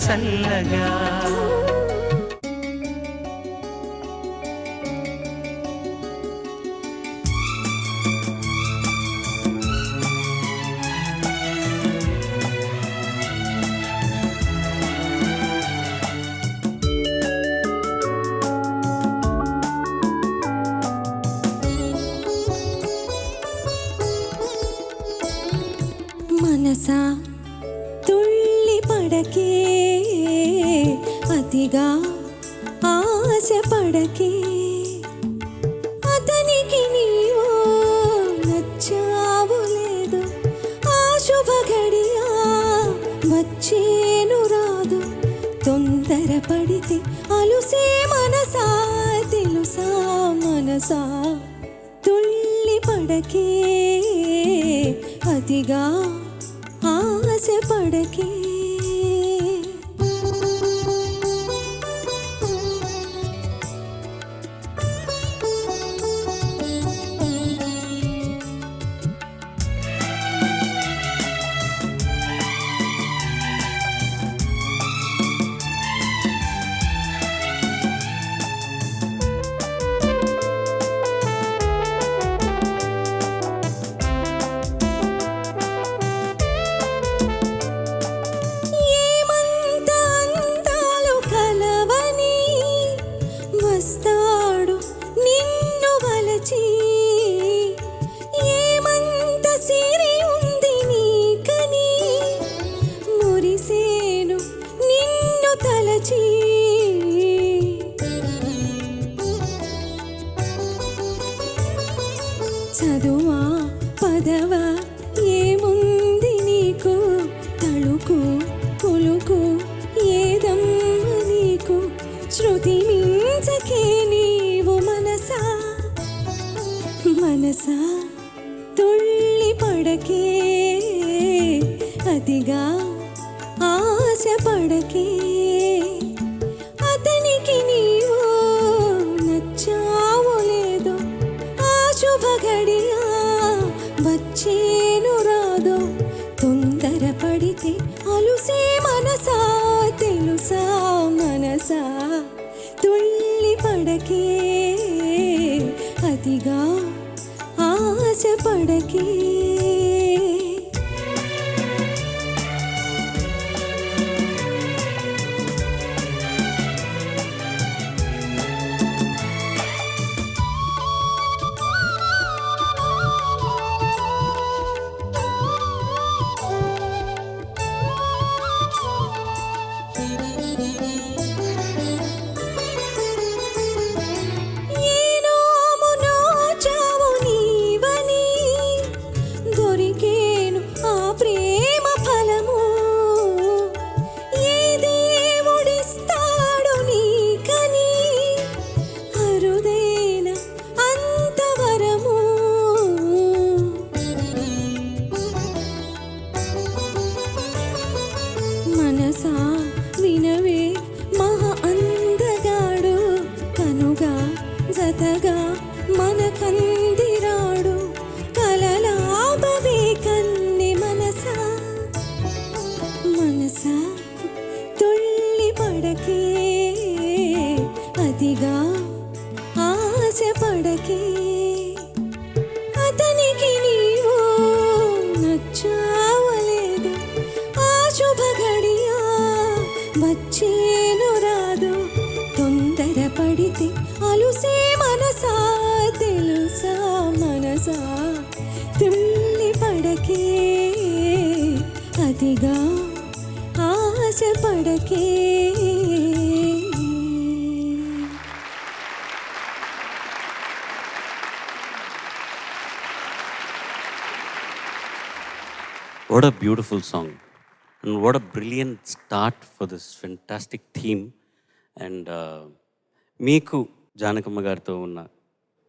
చల్లగా. మనసా తుళ్ళి పడకే, అతిగా ఆశ పడకే, అతనికి నీవు నచ్చావు లేదు, ఆ శుభ గడియా వచ్చేను రాదు, తొందర పడితే అలుసే మనసా, తెలుసా మనసా తుళ్ళి పడకే, అతిగా ఆశ పడకే. వస్తాడు నిన్ను వలచి, ఏమంత సిరి ఉంది నీకని, మురిసేను నిన్ను తలచి. చదువా పదవా ఏముంది నీకు, తళుకు పులుకు ఏదమ్మ నీకు, శృతి మించకే నీవు మనసా, మనసా తుళ్ళి పడకే, అతిగా ఆశ పడకే, అతనికి నీవు నచ్చావు లేదు, ఆ శుభ గడియా వచ్చేను రాదు, తొందర పడితే అలుసే మనసా, తెలుసా మనసా తుళ్ళి పడకే, అతిగా ఆశ పడకే. మనసా వినవే మహా అందగాడు, కనుగా జతగా మన కందిరాడు, కలలాపవే కన్నె మనసా, మనసా తుళ్ళి పడకే, అతిగా ఆశ పడకే, అతనికి నీవు నచ్చావలేదు, ఆ శుభ గడియా వచ్చేను రాదు, తొందర పడితే అలుసే మనసా, తెలుసా మనసా తుళ్ళి పడకే, అతిగా ఆశ పడకే. What a beautiful song, and what a brilliant start for this fantastic team. And మీకు జానకమ్మ గారితో ఉన్న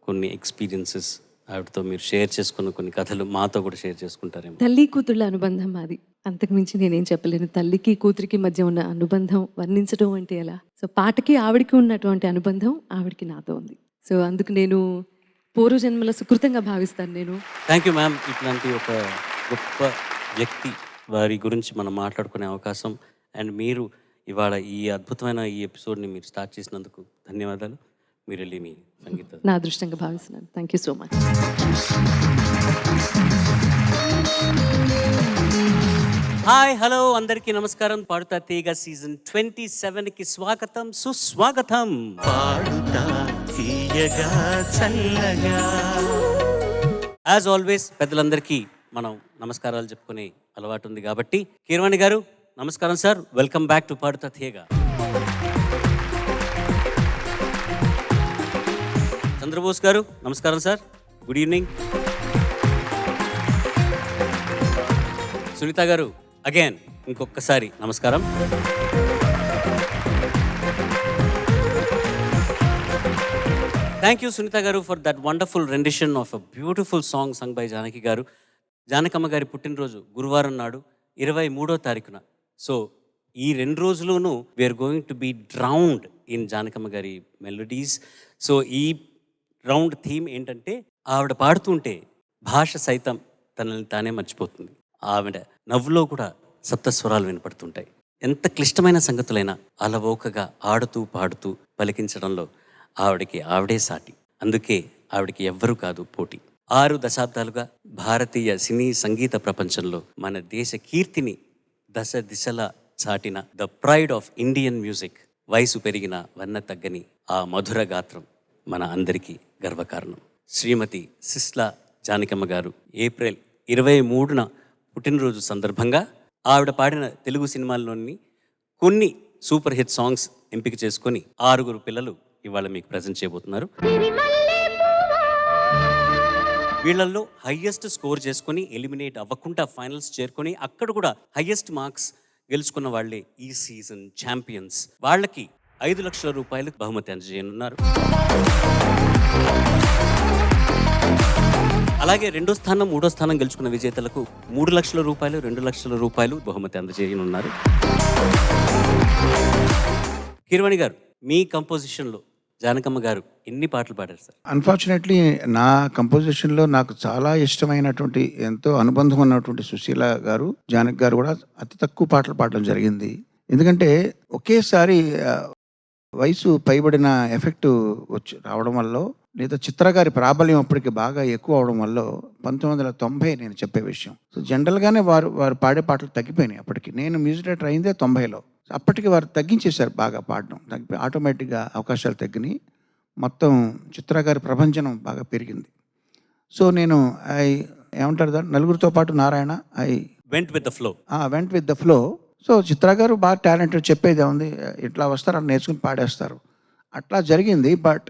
కొన్ని ఎక్స్పీరియన్సెస్, ఆవిడతో మీరు షేర్ చేసుకున్న కొన్ని కథలు మాతో కూడా షేర్ చేసుకుంటారేమో. తల్లి కూతుళ్ళ అనుబంధం మాది, అంతకుమించి నేనేం చెప్పలేను. తల్లికి కూతురికి మధ్య ఉన్న అనుబంధం వర్ణించడం అంటే ఎలా. సో పాటకి ఆవిడకి ఉన్నటువంటి అనుబంధం ఆవిడకి నాతో ఉంది. సో అందుకు నేను పూర్వజన్మల సుకృతంగా భావిస్తాను నేను. Thank you ma'am. ఇట్లాంటి ఒక గొప్ప వ్యక్తి వారి గురించి మనం మాట్లాడుకునే అవకాశం, అండ్ మీరు ఇవాళ ఈ అద్భుతమైన ఈ ఎపిసోడ్ని మీరు స్టార్ట్ చేసినందుకు ధన్యవాదాలు. మీరు వెళ్ళి మీ సంగీత నా అదృష్టంగా భావిస్తున్నాను. Thank you so much. Hi hello అందరికీ నమస్కారం. పాడుతా తీగ సీజన్ 27కి స్వాగతం సుస్వాగతం. పాడుతా తీయగా చల్లగా. యాజ్ ఆల్వేస్ పెద్దలందరికీ మనం నమస్కారాలు చెప్పుకునే అలవాటు ఉంది కాబట్టి కీరవాణి గారు నమస్కారం సార్. వెల్కమ్ బ్యాక్ టు పాడుతా తీయగా. చంద్రబోస్ గారు నమస్కారం సార్. Good evening. సునీత గారు అగైన్ ఇంకొకసారి నమస్కారం. థ్యాంక్ యూ సునీత గారు for that wonderful rendition of a beautiful song sung by Janaki గారు. జానకమ్మ గారి పుట్టినరోజు గురువారం నాడు 23వ తారీఖున. సో ఈ 2 రోజుల్లోనూ we're going to be drowned in Janakamma గారి మెలోడీస్. సో ఈ రౌండ్ థీమ్ ఏంటంటే ఆవిడ పాడుతుంటే భాష సైతం తనని తానే మర్చిపోతుంది. ఆవిడ నవ్వులో కూడా సప్తస్వరాలు వినపడుతుంటాయి. ఎంత క్లిష్టమైన సంగతులైనా అలవోకగా ఆడుతూ పాడుతూ పలికించడంలో ఆవిడకి ఆవిడే సాటి. అందుకే ఆవిడకి ఎవ్వరూ కాదు పోటీ. 6 దశాబ్దాలుగా భారతీయ సినీ సంగీత ప్రపంచంలో మన దేశ కీర్తిని దశ దిశలా చాటిన the pride of Indian music. వయసు పెరిగిన వన్న తగ్గని ఆ మధుర గాత్రం మన అందరికీ గర్వకారణం. శ్రీమతి సిస్లా జానకమ్మ గారు ఏప్రిల్ 23న పుట్టినరోజు సందర్భంగా ఆవిడ పాడిన తెలుగు సినిమాల్లోని కొన్ని సూపర్ హిట్ సాంగ్స్ ఎంపిక చేసుకొని 6 పిల్లలు ఇవాళ మీకు ప్రజెంట్ చేయబోతున్నారు. వీళ్ళల్లో హయ్యెస్ట్ స్కోర్ చేసుకొని ఎలిమినేట్ అవ్వకుండా ఫైనల్స్ చేరుకొని అక్కడ కూడా హయ్యెస్ట్ మార్క్స్ గెలుచుకున్న వాళ్ళే ఈ సీజన్ ఛాంపియన్స్. వాళ్ళకి 5 లక్షల రూపాయలు బహుమతి అందజేయనున్నారు. అలాగే 2వ స్థానం 3వ స్థానం గెలుచుకున్న విజేతలకు 3 లక్షల రూపాయలు 2 లక్షల రూపాయలు బహుమతి అందజేయనున్నారు. కీరవాణి గారు మీ కంపోజిషన్లో జానకమ్మ గారు ఎన్ని పాటలు పాడారు సార్? అన్ఫార్చునేట్లీ నా కంపోజిషన్లో నాకు చాలా ఇష్టమైనటువంటి ఎంతో అనుబంధం ఉన్నటువంటి సుశీల గారు జానకి గారు కూడా అతి తక్కువ పాటలు పాడడం జరిగింది. ఎందుకంటే ఒకేసారి వయసు పైబడిన ఎఫెక్ట్ వచ్చి రావడం వల్ల లేదా చిత్ర గారి ప్రాబల్యం అప్పటికి బాగా ఎక్కువ అవడం వల్ల 1990 నేను చెప్పే విషయం. సో జనరల్గానే వారు పాడే పాటలు తగ్గిపోయినాయి. అప్పటికి నేను మ్యూజిక్ డైరెక్టర్ అయిందే 90లో. అప్పటికి వారు తగ్గించేశారు బాగా పాడడం. తగ్గిపోయి ఆటోమేటిక్గా అవకాశాలు తగ్గినాయి. మొత్తం చిత్ర గారి ప్రభంజనం బాగా పెరిగింది. సో నేను ఏమంటారు దాన్ని నలుగురితో పాటు Narayana went with the flow. So Chitra గారు బాగా టాలెంటెడ్, చెప్పేది ఉంది, ఇట్లా వస్తారు అని నేర్చుకుని పాడేస్తారు. అట్లా జరిగింది. బట్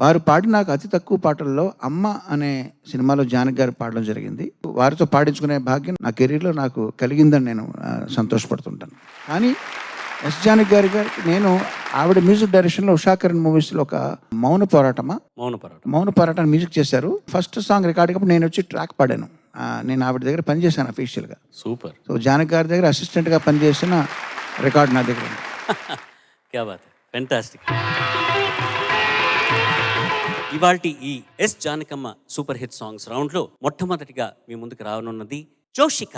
వారు పాడిన నాకు అతి తక్కువ పాటల్లో అమ్మ అనే సినిమాలో జానకి గారు పాడడం జరిగింది. వారితో పాడించుకునే భాగ్యం నా కెరీర్లో నాకు కలిగిందని నేను సంతోషపడుతుంటాను. కానీ ఎస్ జానకి గారి నేను ఆవిడ మ్యూజిక్ డైరెక్షన్లో ఉషాకరణ్ మూవీస్లో ఒక మౌన పోరాటం మ్యూజిక్ చేశారు. ఫస్ట్ సాంగ్ రికార్డింగ్ అప్పుడు నేను వచ్చి ట్రాక్ పాడాను. నేను ఆవిడ దగ్గర పనిచేశాను అఫీషియల్గా. సూపర్. సో జానకి గారి దగ్గర అసిస్టెంట్గా పనిచేసిన రికార్డ్ నా దగ్గర. క్యా బాత్, ఫెంటాస్టిక్. ఇవాల్టి ఈ S Janakamma super hit songs రౌండ్లో మొట్టమొదటిగా మీ ముందుకు రానున్నది జోషిక.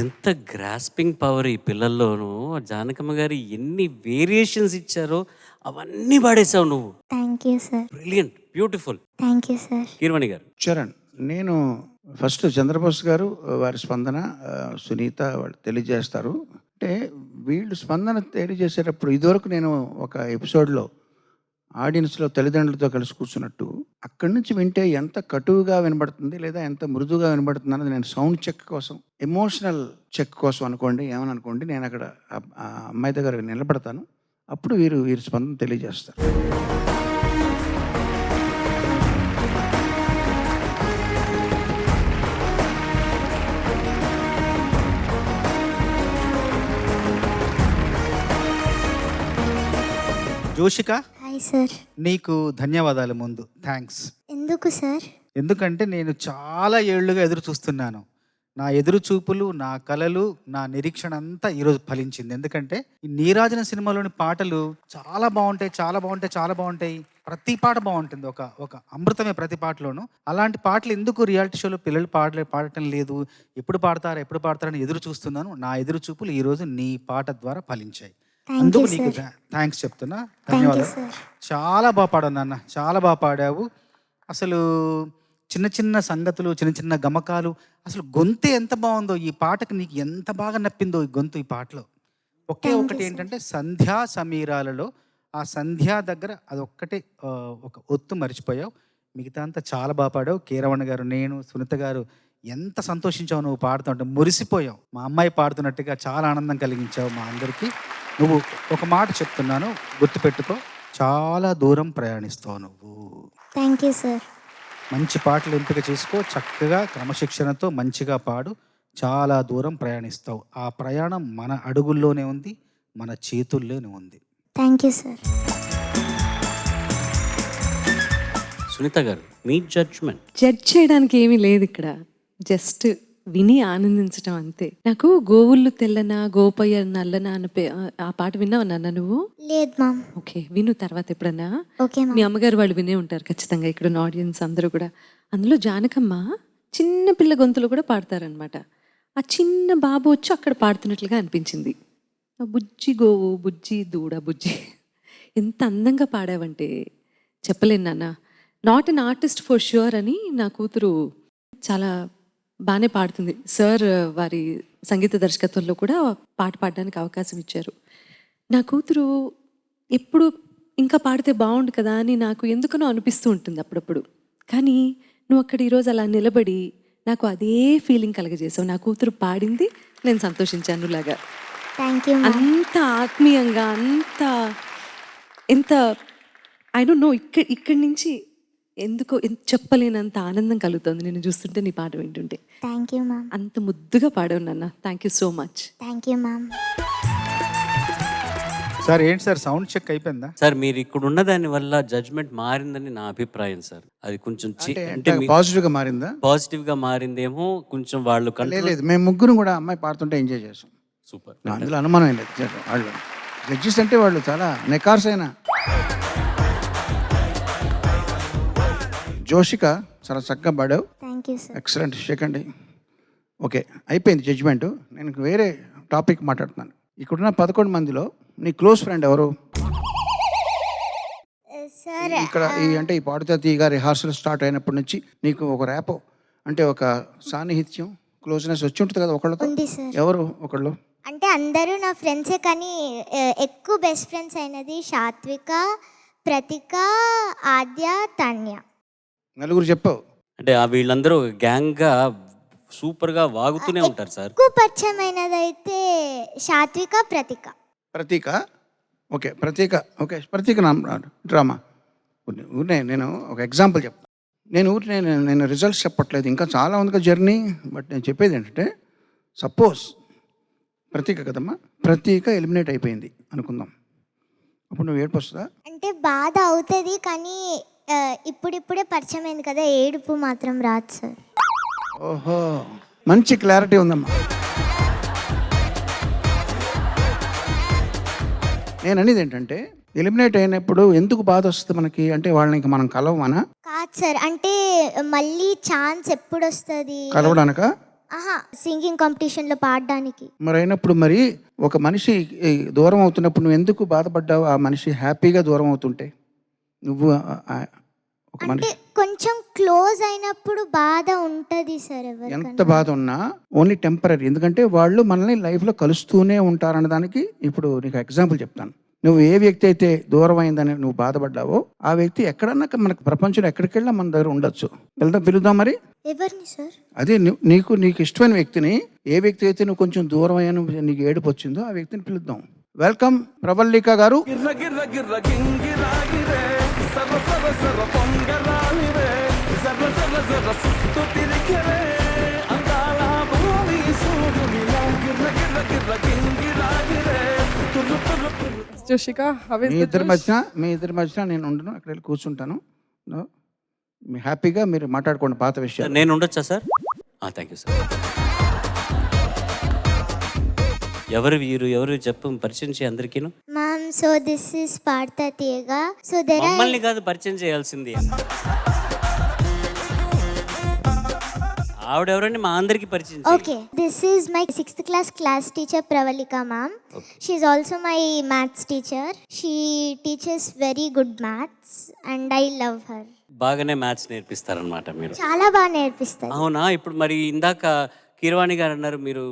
ఎంత గ్రాస్పింగ్ పవర్ ఈ పిల్లల్లోనూ. జానకమ్మ గారు ఎన్ని వేరియేషన్స్ ఇచ్చారో అవన్నీ పాడేశావు నువ్వు. Thank you sir. Brilliant, beautiful. Thank you sir. Keeravani గారు. చరణ్, నేను ఫస్ట్ చంద్రబోస్ గారు వారి స్పందన, సునీత వాళ్ళు తెలియజేస్తారు. అంటే వీళ్ళు స్పందన తెలియజేసేటప్పుడు ఇదివరకు నేను ఒక ఎపిసోడ్లో ఆడియన్స్లో తల్లిదండ్రులతో కలిసి కూర్చున్నట్టు అక్కడి నుంచి వింటే ఎంత కటువుగా వినబడుతుంది లేదా ఎంత మృదువుగా వినబడుతుంది అన్నది నేను సౌండ్ చెక్ కోసం, ఎమోషనల్ చెక్ కోసం అనుకోండి, ఏమని అనుకోండి, నేను అక్కడ ఆ అమ్మాయి దగ్గర నిలబడతాను. అప్పుడు వీరి స్పందన తెలియజేస్తారు. Joshika, hi sir. నీకు ధన్యవాదాలు. ముందు థ్యాంక్స్. ఎందుకు సార్? ఎందుకంటే నేను చాలా ఏళ్ళుగా ఎదురు చూస్తున్నాను. నా ఎదురు చూపులు, నా కలలు, నా నిరీక్షణ అంతా ఈరోజు ఫలించింది. ఎందుకంటే ఈ నీరాజన సినిమాలోని పాటలు చాలా బాగుంటాయి, చాలా బాగుంటాయి, చాలా బాగుంటాయి. ప్రతి పాట బాగుంటుంది, ఒక అమృతమే ప్రతి పాటలోనూ. అలాంటి పాటలు ఎందుకు రియాలిటీ షోలో పిల్లలు పాడటం లేదు, ఎప్పుడు పాడతారని ఎదురు చూస్తున్నాను. నా ఎదురు చూపులు ఈరోజు నీ పాట ద్వారా ఫలించాయి. అందుకు నీకు థ్యాంక్స్ చెప్తున్నా. ధన్యవాదాలు. చాలా బాగా పాడావు నాన్న, చాలా బాగా పాడావు. అసలు చిన్న చిన్న సంగతులు, చిన్న చిన్న గమకాలు, అసలు గొంతే ఎంత బాగుందో ఈ పాటకు. నీకు ఎంత బాగా నప్పిందో ఈ గొంతు ఈ పాటలో. ఒకే ఒకటి ఏంటంటే సంధ్యా సమీరాలలో ఆ సంధ్యా దగ్గర అదొక్కటే ఒక ఒత్తు మర్చిపోయావు. మిగతా అంతా చాలా బాగా పాడావు. కీరవణ గారు, నేను, సునీత గారు ఎంత సంతోషించావు నువ్వు పాడుతుంటే. మురిసిపోయావు. మా అమ్మాయి పాడుతున్నట్టుగా చాలా ఆనందం కలిగించావు మా అందరికీ. నువ్వు ఒక మాట చెప్తున్నాను, గుర్తుపెట్టుకో, చాలా దూరం ప్రయాణిస్తావు నువ్వు. Thank you sir. మంచి పాటలు ఎంపిక చేసుకో, చక్కగా క్రమశిక్షణతో మంచిగా పాడు, చాలా దూరం ప్రయాణిస్తావు. ఆ ప్రయాణం మన అడుగుల్లోనే ఉంది, మన చేతుల్లోనే ఉంది. Thank you sir. సునీత గారు, మీ జడ్జ్మెంట్. జడ్జ్ చేయడానికి ఏమీ లేదు ఇక్కడ, జస్ట్ విని ఆనందించడం అంతే. నాకు గోవుళ్ళు తెల్లనా గోపయ్య నల్లనా అన్న ఆ పాట విన్నావు నాన్న నువ్వు? లేదు మామ్. ఓకే, విను తర్వాత ఎప్పుడన్నా. ఓకే మీ అమ్మగారు వాళ్ళు వినే ఉంటారు ఖచ్చితంగా, ఇక్కడ ఉన్న ఆడియన్స్ అందరూ కూడా. అందులో జానకమ్మ చిన్న పిల్ల గొంతులు కూడా పాడతారనమాట. ఆ చిన్న బాబు వచ్చి అక్కడ పాడుతున్నట్లుగా అనిపించింది. ఆ బుజ్జి గోవు, బుజ్జి దూడ, బుజ్జి ఎంత అందంగా పాడావంటే చెప్పలేను నాన్న. Not an artist for sure అని నా కూతురు చాలా బాగానే పాడుతుంది. సార్ వారి సంగీత దర్శకత్వంలో కూడా పాట పాడడానికి అవకాశం ఇచ్చారు. నా కూతురు ఎప్పుడు ఇంకా పాడితే బాగుండు కదా అని నాకు ఎందుకనో అనిపిస్తూ ఉంటుంది అప్పుడప్పుడు. కానీ నువ్వు అక్కడ ఈరోజు అలా నిలబడి నాకు అదే ఫీలింగ్ కలగజేసావు. నా కూతురు పాడింది, నేను సంతోషించాను లాగా. Thank you. అంత ఆత్మీయంగా, ఎంత ఐ డోంట్ నో, ఇక్కడి నుంచి ఎందుకో చెప్పలేనంత ఆనందం కలుగుతుంది నేను చూస్తుంటే, నీ పాట వింటుంటే. Thank you ma'am. అంత ముద్దుగా పాడావు నాన్న. Thank you so much. Thank you ma'am. Sir ఏంటి సార్, సౌండ్ చెక్ అయిపోయిందా? సార్, మీరు ఇక్కడ ఉన్న దాని వల్ల జడ్జ్మెంట్ మారిందని నా అభిప్రాయం సార్. అది కొంచెం పాజిటివ్గా మారిందా? పాజిటివ్ గా మారిందేమో కొంచెం. వాళ్ళు లేదు, మేము ముగ్గురు కూడా అమ్మాయి పాడుతుంటే ఎంజాయ్ చేసాం. సూపర్, అందులో అనుమానం ఏం లేదు. వాళ్ళు జడ్జెస్ అంటే వాళ్ళు చాలా నెకార్సైన. జోషిక, చాలా చక్కగా పాడావు. Thank you sir. ఎక్సలెంట్, షేకండి. ఓకే, అయిపోయింది జడ్జిమెంట్. నేను వేరే టాపిక్ మాట్లాడుతున్నాను. ఇక్కడున్న 11 మందిలో నీ క్లోజ్ ఫ్రెండ్ ఎవరు? సార్ ఇక్కడ అంటే ఈ పాడుతా తీయగా రిహార్సల్ స్టార్ట్ అయినప్పటి నుంచి నీకు ఒక ర్యాపో అంటే ఒక సాన్నిహిత్యం, క్లోజ్నెస్ వచ్చి ఉంటుంది కదా ఒకళ్ళతో? ఉంది సార్. ఎవరు ఒకళ్ళు? అంటే అందరూ నా ఫ్రెండ్సే, కానీ ఎక్కువ బెస్ట్ ఫ్రెండ్స్ అయినది సాత్విక, ప్రతిక, ఆద్య, తన్య. నలుగురు చెప్పావు. అంటే వీళ్ళందరూ గ్యాంగ్ గా సూపర్ గా వాగుతూనే ఉంటారు సార్. ఎక్కువ పరిచయమైనది అయితే సాత్విక, ప్రతిక. ప్రతీక, ఓకే ప్రతీక, ఓకే ప్రతీక నా డ్రామా. నేను ఒక ఎగ్జాంపుల్ చెప్తాను. నేను రిజల్ట్స్ చెప్పట్లేదు, ఇంకా చాలా ఉంది కదా జర్నీ. బట్ నేను చెప్పేది ఏంటంటే, సపోజ్ ప్రతీక కదమ్మా, ప్రతీక ఎలిమినేట్ అయిపోయింది అనుకుందాం, అప్పుడు నువ్వు ఏడుపు వస్తుందా? అంటే బాధ అవుతుంది, కానీ ఇప్పుడిప్పుడే పరిచయం అయింది కదా, ఏడుపు మాత్రం రాదు సార్. ఓహో, మంచి క్లారిటీ ఉందమ్మా. నేను అనేది ఏంటంటే, ఎలిమినేట్ అయినప్పుడు ఎందుకు బాధ వస్తుంది మనకి అంటే, వాళ్ళని ఇంకా మనం కలవమనా? కాదు సార్, అంటే మళ్ళీ ఛాన్స్ ఎప్పుడు వస్తుంది కలవడానిక? ఆహా, సింగింగ్ కాంపిటీషన్లో పాడడానికి. మరి అయినప్పుడు మరి ఒక మనిషి దూరం అవుతున్నప్పుడు నువ్వు ఎందుకు బాధపడ్డావు? ఆ మనిషి హ్యాపీగా దూరం అవుతుంటే నువ్వు ఒక అంటే మనిషి కొంచెం క్లోజ్ అయినప్పుడు బాధ ఉంటుంది సార్ ఎంత ఎవరికైనా. బాధ ఉన్నా ఓన్లీ టెంపరీ. ఎందుకంటే వాళ్ళు మనల్ని లైఫ్లో కలుస్తూనే ఉంటారన్న దానికి ఇప్పుడు నీకు ఎగ్జాంపుల్ చెప్తాను. నువ్వు ఏ వ్యక్తి అయితే దూరం అయిందని నువ్వు బాధపడ్డావో ఆ వ్యక్తి ఎక్కడన్నా మనకు ప్రపంచంలో ఎక్కడికి వెళ్ళినా మన దగ్గర ఉండొచ్చు. పిలుద్దాం మరి. ఎవరిని సార్? అదే నీకు ఇష్టమైన వ్యక్తిని, ఏ వ్యక్తి అయితే నువ్వు కొంచెం దూరం అయ్యాను నీకు ఏడుపు వచ్చిందో ఆ వ్యక్తిని పిలుద్దాం. వెల్కమ్ ప్రవల్లిక గారు. Joshika, how is me the ఇద్దరి Josh? మధ్యన నేను ఉండను, అక్కడ వెళ్ళి కూర్చుంటాను. మీ హ్యాపీగా మీరు మాట్లాడుకోండి పాత విషయాలు. నేను ఉండొచ్చా సార్? Thank you sir. ఎవరు వీరు, ఎవరు చెప్పు, పరిచయం చేయ అందరికీను. Ma'am, so this is Paaduta Theeyaga. So there are మమ్మల్ని కాదు పరిచయం చేయాల్సింది. ఆవిడెవరండి మా అందరికి పరిచయం చేయాలి. Okay, this is my 6th class teacher Pravalika ma'am. She is also my maths teacher. She teaches very good maths and I love her. బాగానే maths నేర్పిస్తారనమాట మీరు. చాలా బాగా నేర్పిస్తారు. అవునా? ఇప్పుడు మరి ఇందాక కీరవాణి గారు అన్నారు మీరు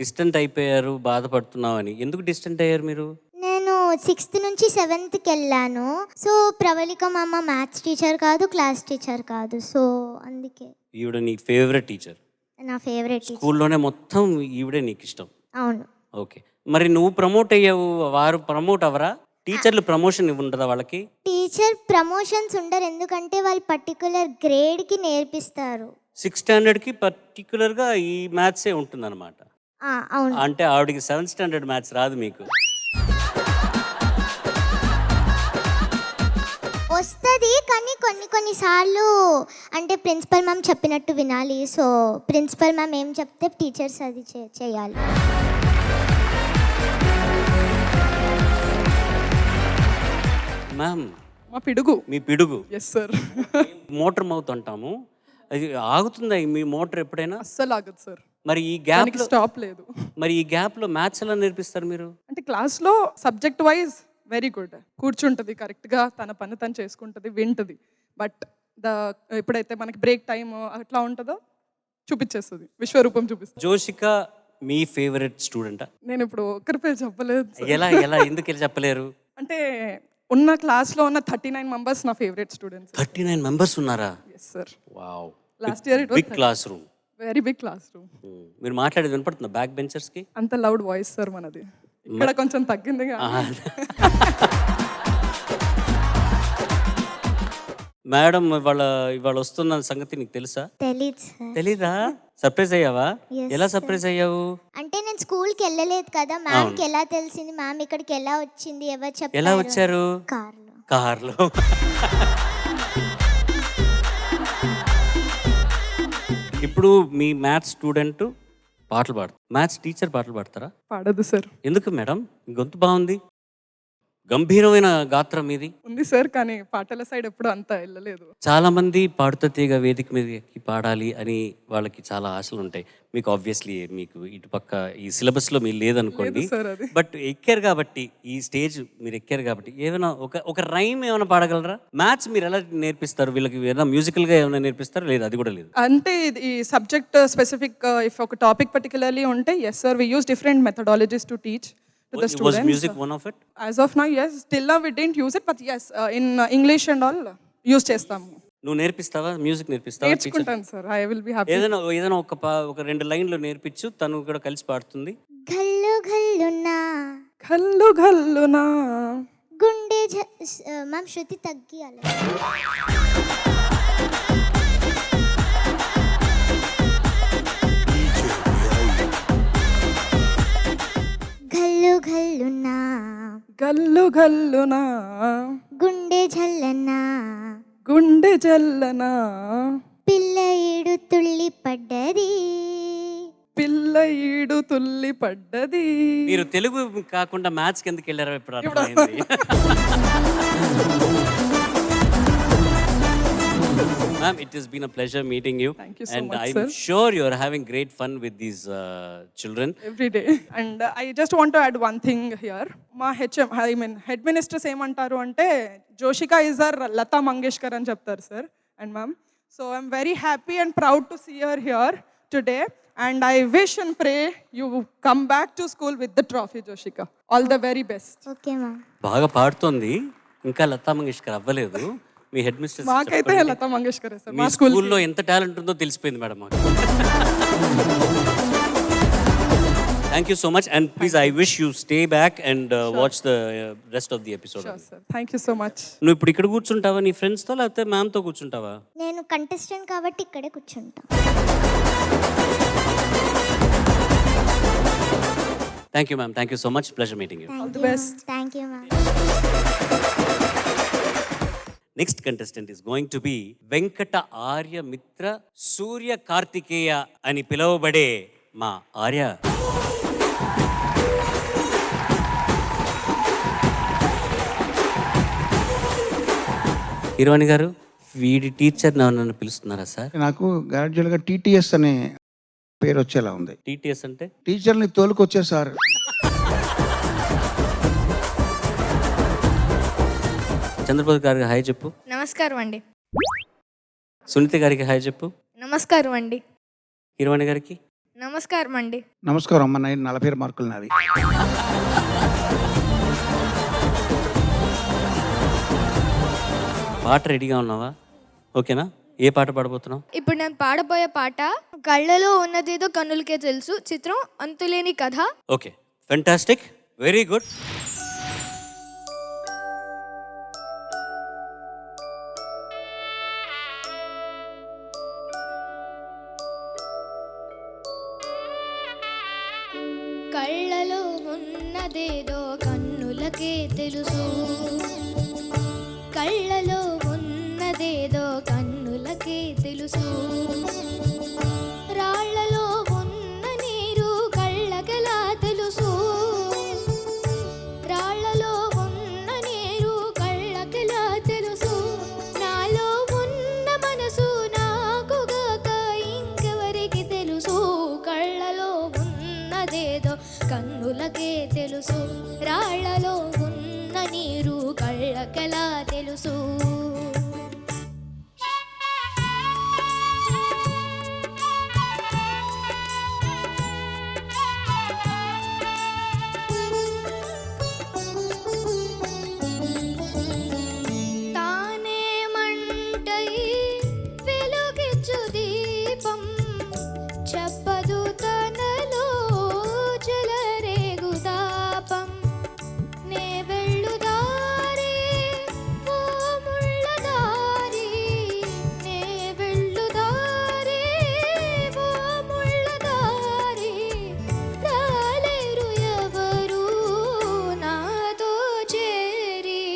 డిస్టెంట్ అయిపోయారు, బాధపడుతున్నావు అని. ఎందుకు డిస్టెంట్ అయ్యారు మీరు? నేను 6th నుంచి 7thకి వెళ్ళాను. సో ప్రవళిక మామ మ్యాథ్స్ టీచర్ కాదు, క్లాస్ టీచర్ కాదు. సో అందుకే ఈవిడ నీ ఫేవరెట్ టీచర్. నా ఫేవరెట్ టీచర్. స్కూల్లోనే మొత్తం ఈవిడే నీకు ఇష్టం. అవును. ఓకే, మరి నువ్వు ప్రమోట్ అయ్యావు, వారు ప్రమోట్ అవ్వరా? టీచర్లు ప్రమోషన్ ఉండదా వాళ్ళకి? టీచర్ ప్రమోషన్స్ ఉండరు, ఎందుకంటే వాళ్ళు పర్టికులర్ గ్రేడ్కి నేర్పిస్తారు. 6th స్టాండర్డ్కి పర్టికులర్గా ఈ మ్యాథ్సే ఉంటుందన్నమాట. అవును. అంటే ఆవిడకి 7th స్టాండర్డ్ మ్యాథ్స్ రాదు మీకు? వస్తుంది, కానీ కొన్నిసార్లు అంటే ప్రిన్సిపల్ మ్యామ్ చెప్పినట్టు వినాలి. సో ప్రిన్సిపల్ మ్యామ్ ఏం చెప్తే టీచర్స్ అది చేయాలి. మ్యామ్, మా పిడుగు. మీ పిడుగు ఎస్ సార్. మోటార్ మౌత్ అంటాము, అది ఆగుతుందా మీ మోటార్ ఎప్పుడైనా? అస్సలు ఆగదు సార్. మరి ఈ గ్యాప్ స్టాప్ లేదు. మరి ఈ గ్యాప్ లో మ్యాథ్స్ ఎలా నేర్పిస్తారు మీరు? అంటే క్లాస్లో సబ్జెక్ట్ వైజ్ వెరీ గుడ్, కూర్చుంటుంది కరెక్ట్గా, తన పని తను చేసుకుంటుంది, వింటుంది. బట్ ఎప్పుడైతే మనకి బ్రేక్ టైం అట్లా ఉంటుందో చూపించేస్తుంది, విశ్వరూపం చూపిస్తుంది. జోషిక మీ ఫేవరెట్ స్టూడెంటా? నేను ఇప్పుడు ఒక్కరి పేరు చెప్పలేదు sir. ఎలా ఎలా ఎందుకు చెప్పలేరు? అంటే ఉన్న క్లాస్లో ఉన్న 39 మెంబర్స్ నా ఫేవరెట్ స్టూడెంట్స్. 39 మెంబర్స్ ఉన్నారా? Yes sir. Wow. Last year it was big classroom. Very big classroom. మీరు మాట్లాడేది వినపడుతుందా బ్యాక్ బెంచర్స్ కి? అంత లౌడ్ వాయిస్ సార్ మనది. ఇక్కడ కొంచెం తగ్గింది. మేడం ఇవాళ వస్తున్న సంగతి నీకు తెలుసా? తెలీదు సార్. తెలీదా? సర్ప్రైజ్ అయ్యావా? Yes, ఎలా sir. సర్ప్రైజ్ అయ్యావు? అంటే నేను స్కూల్కి వెళ్ళలేదు కదా, మ్యామ్కి ఎలా తెలిసింది, మ్యామ్ ఇక్కడికి ఎలా వచ్చింది, ఎవరు చెప్పారు? ఎలా వచ్చారు? కార్లో. కార్లో. ఇప్పుడు మీ మ్యాథ్స్ స్టూడెంట్ పాటలు పాడతారు, మ్యాథ్స్ టీచర్ పాటలు పాడతారా? పాడదు సార్. ఎందుకు మేడం? మీ గొంతు బాగుంది, గంభీరమైన గాత్రం ఇది. ఉంది సార్, కానీ పాటల సైడ్ ఎప్పుడు అంత వెళ్ళలేదు. చాలా మంది పాడుతా తీగ వేదిక మీద ఎక్కి పాడాలి అని వాళ్ళకి చాలా ఆశలు ఉంటాయి. మీకు ఆబ్వియస్లీ మీకు ఇటుపక్క ఈ సిలబస్ లో మీరు లేదనుకోండి, లేదు సార్ అది. బట్ ఎక్కారు కాబట్టి, ఈ స్టేజ్ మీరు ఎక్కారు కాబట్టి ఏమైనా ఒక రైమ్ ఏమైనా పాడగలరా? మ్యాథ్స్ మీరు ఎలా నేర్పిస్తారు వీళ్ళకి? ఏమైనా మ్యూజికల్ గా ఏమైనా నేర్పిస్తారా? లేదు, అది కూడా లేదు. అంటే ఈ సబ్జెక్ట్ స్పెసిఫిక్ ఇఫ్ ఒక టాపిక్ పర్టికులర్లీ ఉంటే yes sir, we use different methodologies to teach to the Was students. music one of it? As of now, yes. Till now we didn't use it, but yes, in English and all use చేస్తాము. నువ్వు నేర్పిస్తావా? Music నేర్పిస్తావా? నేర్చుకుంటాను sir. I will be happy. ఏదైనా ఒక 2 లైన్లు నేర్పించు, తను కూడా కలిసి పాడుతుంది. ఘల్లు ఘల్లునా ఘల్లు ఘల్లునా గుండె మ్యామ్ శృతి తగ్గియాలి. ఘల్లు ఘల్లునా గల్లు గల్లునా గుండె జల్లనా గుండె జల్లనా పిల్ల ఈడు తుళ్ళి పడ్డది. పిల్ల ఈడు తుల్లి పడ్డది. మీరు తెలుగు కాకుండా మ్యాథ్స్కి ఎందుకు వెళ్ళారో ఇప్పుడు అర్థమైంది. Ma'am, it has been a pleasure meeting you. Thank you so and much, I'm sir. sure you're having great fun with these children. Every day and I just want to add one thing here మా head mistress ఏమంటారు అంటే Joshika is our Lata Mangeshkar అని చెప్తారు sir and ma'am so I'm very happy and proud to see you here today and I wish and pray you come back to school with the trophy Joshika all the very best okay ma'am. బాగా పాడుతోంది, ఇంకా లతా మంగేష్కర్ అవ్వలేదు. మీ head mister మాకైతే Lata Mangeshkar sir మా school స్కూల్లో ఎంత talent ఉందో తెలిసిపోయింది మేడం మాకు. Thank you so much and please I wish you stay back and watch the rest of the episode. Sir thank you so much. నువ్వు ఇప్పుడు ఇక్కడ కూర్చుంటావా నీ ఫ్రెండ్స్తో, లేకపోతే మ్యామ్తో కూర్చుంటావా? నేను కంటెస్టెంట్ కాబట్టి ఇక్కడే కూర్చుంటా. Thank you ma'am, thank you so much, pleasure meeting you. All the best. Thank you ma'am. Next contestant is going to be Venkata Arya మిత్ర సూర్య కార్తికేయ అని పిలువబడే మా ఆర్య. హీరోని గారు, వీడి టీచర్ నన్ను పిలుస్తున్నారా సార్? నాకు గ్రాడ్యువల్గా టీటీఎస్ అనే పేరు వచ్చేలా ఉంది. టీటీఎస్ అంటే టీచర్ని తోలుకొచ్చే సార్. చంద్రబాబు గారికి హాయ్ చెప్పు. నమస్కారం అండి. సునీత గారికి హాయ్ చెప్పు. నమస్కారం అండి. హీరోని గారికి నమస్కారం అండి. నమస్కారం అమ్మ, 40 మార్కులు నావి. పాట రెడీగా ఉన్నావా? ఓకేనా? ఏ పాట పాడబోతున్నావు? ఇప్పుడు నేను పాడబోయే పాట కళ్ళలో ఉన్నదేదో కన్నులకే తెలుసు, చిత్రం అంతులేని కథ. Okay, fantastic, very good. కళ్ళలో ఉన్నదేదో కన్నులకే తెలుసు, కళ్ళలో ఉన్నదేదో కన్నులకే తెలుసు, రాళ్లలో ఉన్న నీరు కళ్ళకెలా తెలుసు, రాళ్లలో ఉన్న నీరు కళ్ళకెలా తెలుసు, నాలో ఉన్న మనసు నాకుగాక ఇంకెవరికి తెలుసు, కళ్ళలో ఉన్నదేదో కన్నులకే తెలుసు, రాళ్లలో ఉన్న నీరు కళ్ళకెలా తెలుసు. తానే మంటై వెలుగిచ్చు దీపం, చెప్పదు తనలో చెలరేగు తాపం, నే వెళ్ళు దారి ఓ ముళ్ళ దారి, నే వెళ్ళు దారి ఓ ముళ్ళ దారి, రాలేరు ఎవరు నాతో చేరి,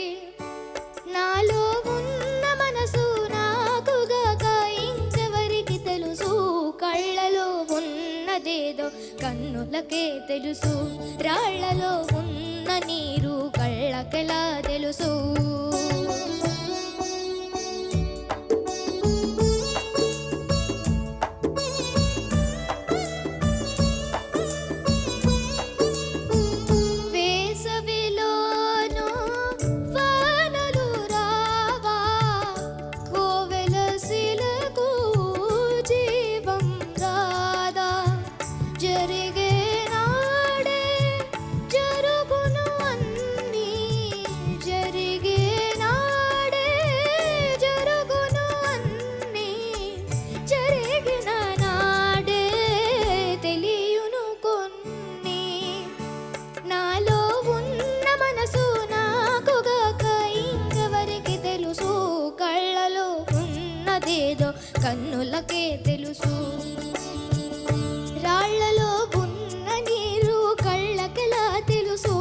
నాలో ఉన్న మనసు నాకుగాక ఇంకెవరికి తెలుసు, కళ్ళలో ఉన్నదేదో కన్నులకే తెలుసు, రాళ్లలో ఉన్న నీరు కళ్ళకెలా తెలుసు. వేసవిలోను వానలు రావా, కోవెలసిలకు జీవం రాదా, జరిగే నాడే జరుగును అన్నీ, జరిగే నాడే జరుగును అన్నీ, జరిగిన నాడే తెలియును కొన్ని, నాలో ఉన్న మనసు నాకుగాక ఇంకెవరికి తెలుసు, కళ్ళలో ఉన్నదేదో కన్నులకే తెలుసు, రాళ్లలో ఉన్న నీరు కళ్ళకెలా తెలుసు,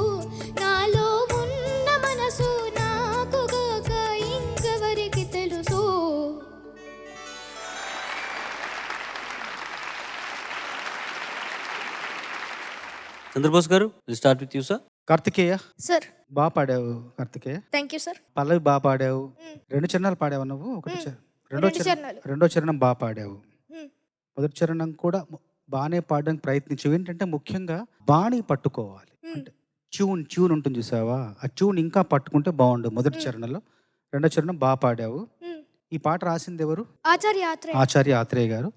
నాలో ఉన్న మనసు నాకుగాక ఇంకెవరికి తెలుసు. చంద్రబోస్ గారు, will start with you sir. Karthikeya, sir బాగా పాడావు Karthikeya. Thank you sir. Pallavi బాగా పాడావు. 2 చరణాలు పాడావు నువ్వు, ఒకటి రెండు చరణాలు. రెండో చరణం బాగా పాడావు. హ్మ్. మొదటి చరణం కూడా బాగానే పాడడానికి ప్రయత్నించావు. ఏంటంటే ముఖ్యంగా బాణీ పట్టుకోవాలి. హ్మ్. అంటే ట్యూన్ ఉంటుంది చూసావా, ఆ ట్యూన్ ఇంకా పట్టుకుంటే బాగుండు మొదటి చరణంలో. రెండో చరణం బాగా పాడావు. హ్మ్. ఈ పాట రాసింది ఎవరు? ఆచార్య ఆత్రేయ. ఆచార్య ఆత్రేయ గారు.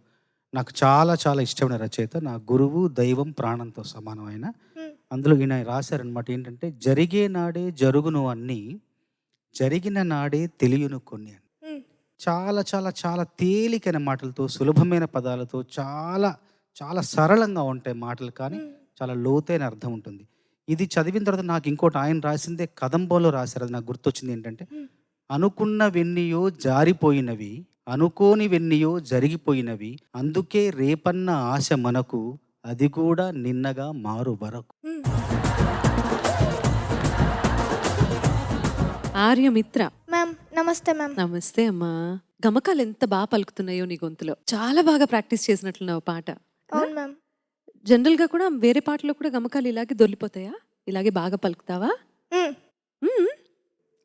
నాకు చాలా చాలా ఇష్టమైన రచయిత. నా గురువు, దైవం, ప్రాణంతో సమానమైన. హ్మ్. అందులో ఈయన రాశారనమాట ఏంటంటే, జరిగే నాడే జరుగును అన్నీ, జరిగిన నాడే తెలియను కొన్ని అని. హ్మ్. చాలా చాలా చాలా తేలికైన మాటలతో, సులభమైన పదాలతో, చాలా చాలా సరళంగా ఉంటాయి మాటలు, కానీ చాలా లోతైన అర్థం ఉంటుంది. ఇది చదివిన తర్వాత నాకు ఇంకోటి ఆయన రాసిందే కదంబంలో రాశారు, అది నాకు గుర్తొచ్చింది. ఏంటంటే, అనుకున్నవెన్నియో జారిపోయినవి, అనుకోనివెన్నియో జరిగిపోయినవి, అందుకే రేపన్న ఆశ మనకు, అది కూడా నిన్నగా మారు వరకు. హ్మ్. ఆర్యమిత్ర. మ్యామ్ నమస్తే మ్యామ్. నమస్తే అమ్మా. గమకాలు ఎంత బాగా పలుకుతున్నాయో నీ గొంతులో. చాలా బాగా ప్రాక్టీస్ చేసినట్లున్నావు పాట. అవును మ్యామ్. జనరల్గా కూడా వేరే పాటలో కూడా గమకాలు ఇలాగే దొల్లిపోతాయా? ఇలాగే బాగా పలుకుతావా? హ్మ్.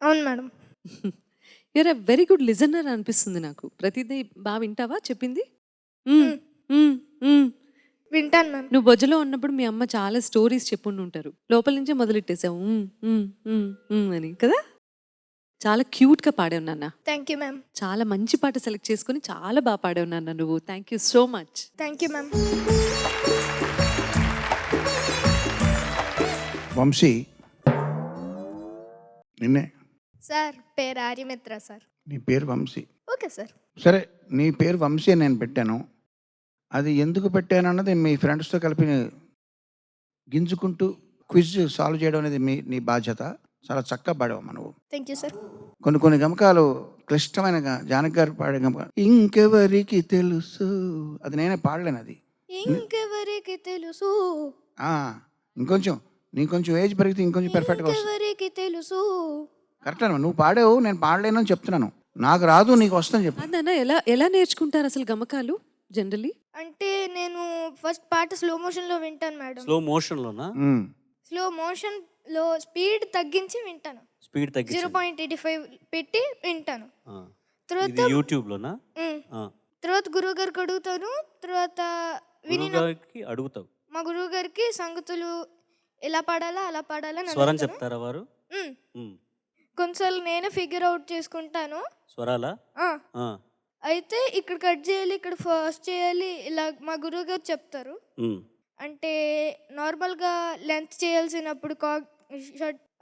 అవును madam. You're a very good listener అనిపిస్తుంది నాకు. ప్రతిదీ బాగా వింటావా చెప్పింది? మ్మ్, మ్మ్, మ్మ్. వింటాను మ్యామ్. నువ్వు బొజ్జలో ఉన్నప్పుడు మీ అమ్మ చాలా స్టోరీస్ చెప్పుండి ఉంటారు. లోపల నుంచే మొదలెట్టేసావు అని కదా. చాలా క్యూట్గా పాడావు నాన్న. Thank you ma'am. చాలా మంచి పాట సెలెక్ట్ చేసుకుని చాలా బాగా పాడావు నాన్న నువ్వు. Thank you so much. Thank you ma'am. Vamshi, నిన్నే. సార్ పేరు ఆర్యమిత్ర సార్. నీ పేరు వంశీ. Okay sir. సరే, నీ పేరు వంశీ అని నేను పెట్టాను. అది ఎందుకు పెట్టాను అన్నది మీ ఫ్రెండ్స్తో కలిపి గింజుకుంటూ క్విజ్ సాల్వ్ చేయడం అనేది నీ బాధ్యత. చాలా చక్కగా పాడావమ్మా నువ్వు. Thank you sir. కొన్ని గమకాలు క్లిష్టమైన జానకి గారు పాడే గమకాలు. ఇంకెవరికి తెలుసు, అది నేనే పాడలేను. అది ఇంకెవరికి తెలుసు, ఇంకొంచెం ఏజ్ పెరిగితే ఇంకొంచెం పర్ఫెక్ట్గా వస్తుంది. ఇంకెవరికి తెలుసు. కరెక్ట్ అన్న, నువ్వు పాడావు, నేను పాడలేను అని చెప్తున్నాను. నాకు రాదు, నీకు వస్తుందని చెప్పు. అదన్నా ఎలా నేర్చుకుంటారు అసలు గమకాలు జనరలీ? అంటే నేను ఫస్ట్ పాట స్లో మోషన్ లో వింటాను మేడం. స్లో మోషన్లోనా? స్లో మోషన్ లో స్పీడ్ తగ్గించి వింటాను. స్పీడ్ తగ్గించి 0.85 పెట్టి వింటాను. తర్వాత ఇది యూట్యూబ్లోనా? తర్వాత గురువు గారికి అడుగుతాను. తర్వాత గురువుగారికి అడుగుతావు? మా గురువు గారికి సంగతులు ఎలా పాడాలా అలా పాడాలా అని స్వరం అడుగుతాను. చెప్తారా వారు? కొన్నిసార్లు నేనే ఫిగర్ అవుట్ చేసుకుంటాను. స్వరాలా? అయితే ఇక్కడ కట్ చేయాలి, ఇక్కడ ఫస్ట్ చేయాలి, ఇలా మా గురువు గారు చెప్తారు. అంటే నార్మల్గా లెంత్ చేయాల్సినప్పుడు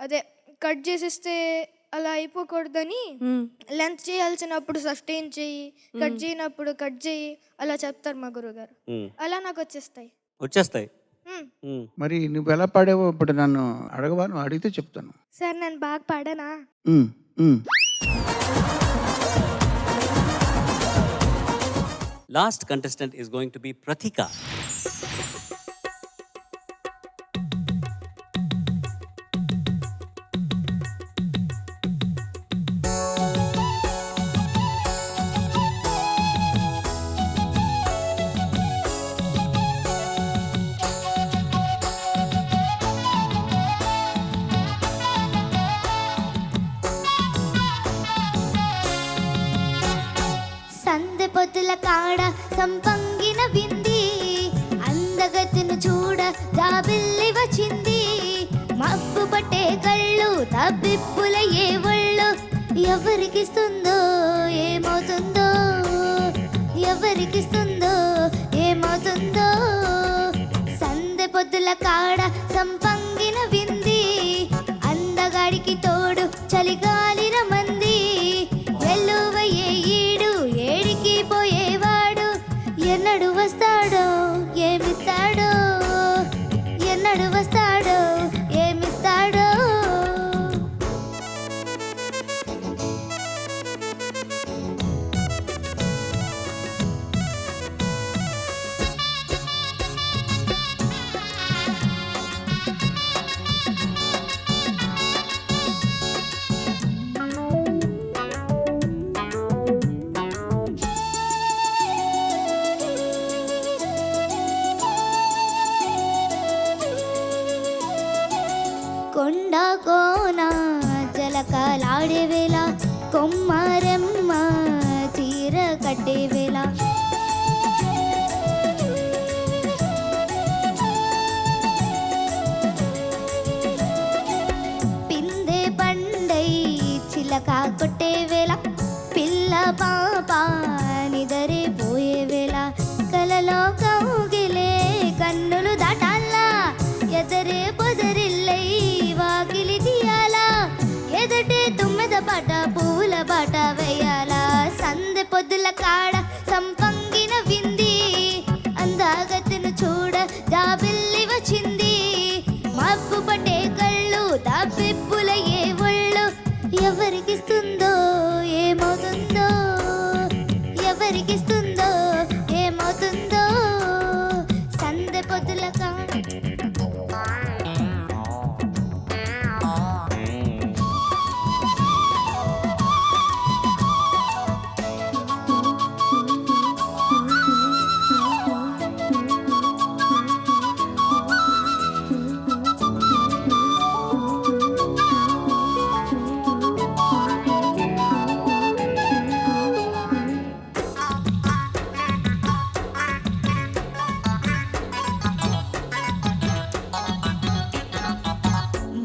అదే కట్ చేసేస్తే అలా అయిపోకూడదని, లెంత్ చేయాల్సినప్పుడు సస్టైన్ చెయ్యి, కట్ చేయనప్పుడు కట్ చేయి, అలా చెప్తారు మా గురువు గారు. అలా నాకు వచ్చేస్తాయి. మరి నువ్వు ఎలా పాడావో ఇప్పుడు నన్ను అడగవా? నువ్వు అడిగితే చెప్తాను. సార్ నేను బాగా పాడానా? Last contestant is going to be Pratika. సందె పొద్దుల కాడ సంపంగిన వింది, అందగతిని చూడ జాబిల్లి వచ్చింది. మబ్బు పట్టే కళ్ళు తబ్బిప్పుల ఏ ఒళ్ళు, ఎవరికిస్తుందో ఏమవుతుందో, ఎవరికిస్తుందో ఏమవుతుందో. సందె పొద్దుల కాడ సంపంగిన వింది, అందగాడికి తోడు చలిగాలి రమంది. వెల్లువయ్యే ఈడు ఏడికి పోయేవాడు, ఎన్నడు వస్తాడో ఏమిస్తాడో, ఎన్నడు వస్తాడో ఏమిస్తాడో. కొండ కోన జలకలాడే వేళ, కొమ్మరెమ్మ చీర కట్టే వేళ పిందే పండై చిలక కొట్టే వేళ పిల్ల పాప నిదరే పోయే వేళ కలలో కౌగిలే కన్నులు దాటాలా ఎదరే పొదరిల్లై వాకిలి తీయాలా ఎదటే తుమ్మెద పాట పూల బాట వేయాలా సందె పొద్దుల కాడ సంపంగిన వింది అందాగతిను చూడ జాబిల్లి వచ్చింది మబ్బు పట్టే కళ్ళు దాపెప్పుల ఏ ఒళ్ళు ఎవరికిస్తుందో ఏమవుతుందో ఎవరికిస్తుందో ఏమవుతుందో సందె పొద్దుల కాడ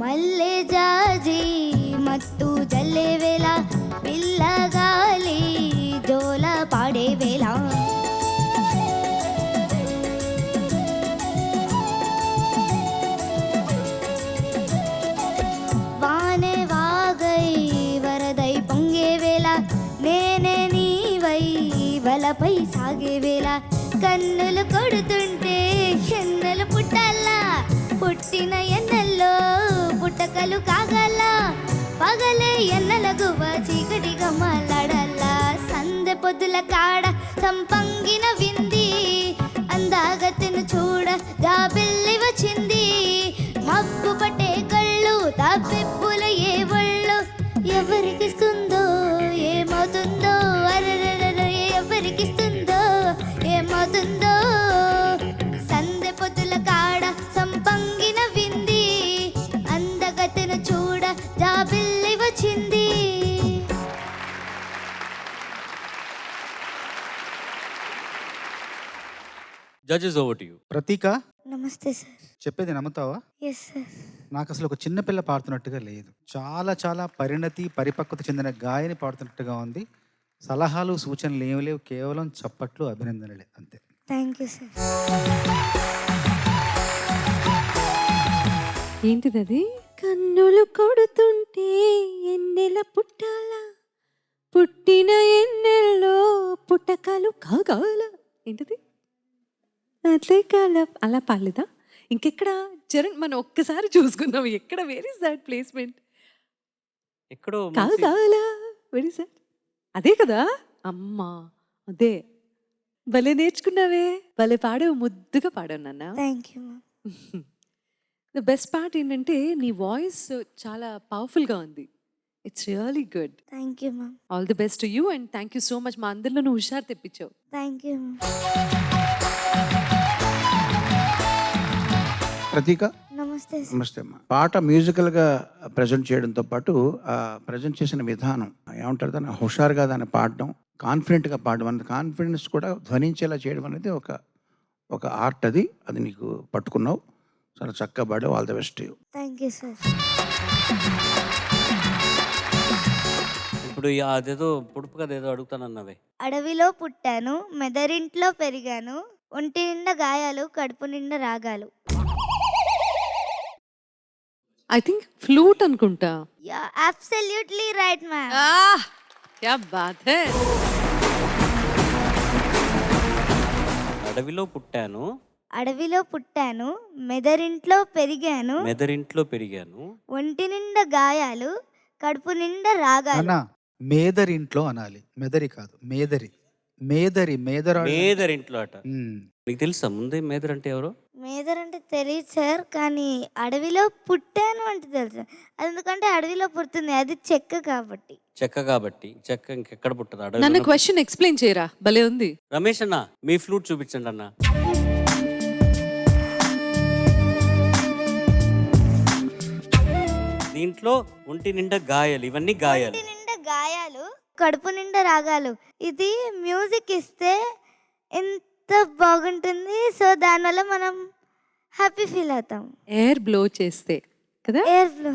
మల్లె జాజి మత్తు జల్లే వేళ పిల్లగాలి జోల పాడే వేళ వానే వాగై వరదై పొంగే వేళ నేనే నీవై వలపై సాగే వేళ కన్నులు కొడుతుంటే ఎన్నెలు పుట్టాలా పుట్టిన ఎన్నెల్లో పుట్టకలు కాగల పగలే ఎన్నెల గువ్వ చీకటిగా మాట్లాడాలా సందె పొద్దుల కాడ సంపంగిన వింది అందాగతిను చూడ జాబిల్లి వచ్చింది మబ్బు పట్టే కళ్ళు తాపెప్పుల ఏ ఒళ్ళు ఎవరికిస్తుందో ఏమవుతుందో అరరర ఎవరికిస్తుందో ఏమవుతుందో సందె పొద్దుల కాడ సంపంగిన వింది అందగతిను చూడ జాబిల్లి వచ్చింది. Judges, over to you. ప్రతీక, నమస్తే సార్. చెప్పేది నమ్ముతావా? Yes sir. నాకు అసలు ఒక చిన్న పిల్ల పాడుతున్నట్టుగా లేదు. చాలా చాలా పరిణతి పరిపక్వత చెందిన గాయని పాడుతున్నట్టుగా ఉంది. సలహాలు సూచనలు ఏమి లేవు, కేవలం చప్పట్లు అభినందనలే అంతే. Thank you sir. ఏంటిది అది? కన్నులు కొడుతుంటే ఎన్నెల పుట్టాలా పుట్టిన ఎన్నెల్లో పుట్టకాలు కాగాల. ఏంటిది? అట్లే కాల అలా పాలేదా? ఇంకెక్కడ చరణ్ మనం ఒక్కసారి చూసుకుందాం. ఎక్కడ వేర్ ఇస్ దట్ ప్లేస్మెంట్? ఎక్కడో కాగాల వెరీ సార్ అదే కదా అమ్మా, అదే భలే నేర్చుకున్నావే, భలే పాడావు, ముద్దుగా పాడావు నాన్న. Thank you ma'am. The best part ఏంటంటే నీ వాయిస్ చాలా పవర్ఫుల్గా ఉంది. It's really good. Thank you ma'am. All the best to you and thank you so much. మా అందరిలో నువ్వు హుషారు తెప్పించావు. Thank you ma'am. ప్రతీక, నమస్తే సార్. నమస్తే అమ్మా. పాట మ్యూజికల్గా ప్రజెంట్ చేయడంతో పాటు ఆ ప్రజెంట్ చేసిన విధానం ఏమంటారు, దాన్ని హుషారుగా దాన్ని పాడడం, కాన్ఫిడెంట్గా పాడడం అనేది, కాన్ఫిడెన్స్ కూడా ధ్వనించేలా చేయడం అనేది ఒక ఆర్ట్. అది నీకు పట్టుకున్నావు, చాలా చక్కగా పాడావు. All the best you. Thank you sir. ఇప్పుడు అదేదో పొడుపు కదా ఏదో అడుగుతానన్నావే. అడవిలో పుట్టాను, మెదరింట్లో పెరిగాను, ఒంటి నిండా గాయాలు, కడుపు నిండా రాగాలు. ఐ థింక్ ఫ్లూట్ అనుకుంటా. Yeah absolutely right ma'am. క్యా బాత్ హై. అడవిలో పుట్టాను, అడవిలో పుట్టాను, మెదరింట్లో పెరిగాను, ఒంటి నిండా గాయాలు, కడుపు నిండా రాగాలు. అన్నా, మేదరింట్లో అనాలి, మెదరి కాదు, మేదరి. మేదరింట్లో అట. నీకు తెలుసా ముందే మేదర్ అంటే ఎవరో? మేదర్ అంటే తెలియదు సార్, కానీ అడవిలో పుట్టాను అంటే తెలుసు. ఎందుకంటే అడవిలో పుడుతుంది, అది చెక్క కాబట్టి. చెక్క ఇంకెక్కడ పుట్టదు నన్ను అడవి. క్వశ్చన్ ఎక్స్ప్లెయిన్ చేయరా, భలే ఉంది. రమేష్ అన్న, మీ ఫ్లూట్ చూపించండి అన్న. దీంట్లో ఒంటి నిండా గాయాలు, ఇవన్నీ గాయాలు. ఒంటి నిండా గాయాలు, కడుపు నిండా రాగాలు. ఇది మ్యూజిక్ ఇస్తే ఎంత బాగుంటుంది. సో దానివల్ల మనం హ్యాపీ ఫీల్ అవుతాం. ఎయిర్ బ్లో చేస్తే కదా. Air blow.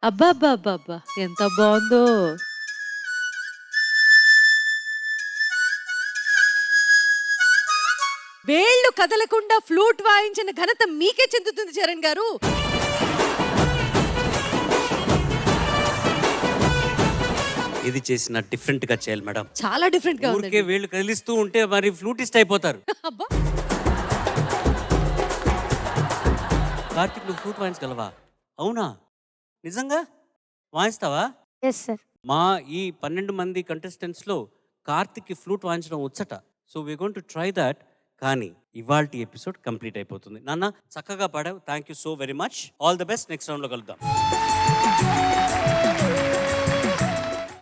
అబ్బా అబ్బా అబ్బా అబ్బా ఎంత బాగుందో. వేళ్ళు కదలకుండా ఫ్లూట్ వాయించిన ఘనత మీకే చెందుతుంది చరణ్ గారు. ఇది చేసిన డిఫరెంట్ గా చేయాలి మేడం. చాలా డిఫరెంట్ గా ఊరికే ఉంది. వీళ్ళు కదిలిస్తూ ఉంటే మరి ఫ్లూటిస్ట్ అయిపోతారు. అబ్బా కార్తిక్ నువ్వు ఫ్లూట్ వాయించగలవా? అవునా, నిజంగా వాయిస్తావా? Yes sir. మా ఈ 12 మంది కంటెస్టెంట్స్ లో కార్తిక్కి ఫ్లూట్ వాయించడం వచ్చట. So we going to try that. కానీ ఇవాల్టి ఎపిసోడ్ కంప్లీట్ అయిపోతుంది. నాన్న చక్కగా పాడావు, thank you so very much. All the best. Next రౌండ్లో కలుద్దాం.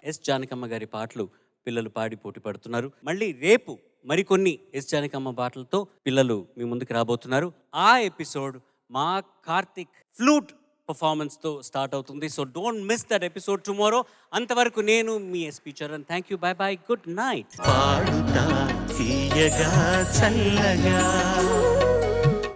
ఎస్ జానకమ్మ గారి పాటలు పిల్లలు పాడి పోటీ పడుతున్నారు. మళ్ళీ రేపు మరికొన్ని ఎస్ జానకమ్మ పాటలతో పిల్లలు మీ ముందుకు రాబోతున్నారు. ఆ ఎపిసోడ్ మా కార్తిక్ ఫ్లూట్ పర్ఫార్మెన్స్తో స్టార్ట్ అవుతుంది. So don't miss that episode tomorrow. అంతవరకు నేను మీ SP Charan. Thank you, bye bye, good night. Paaduta Theeyaga చల్లగా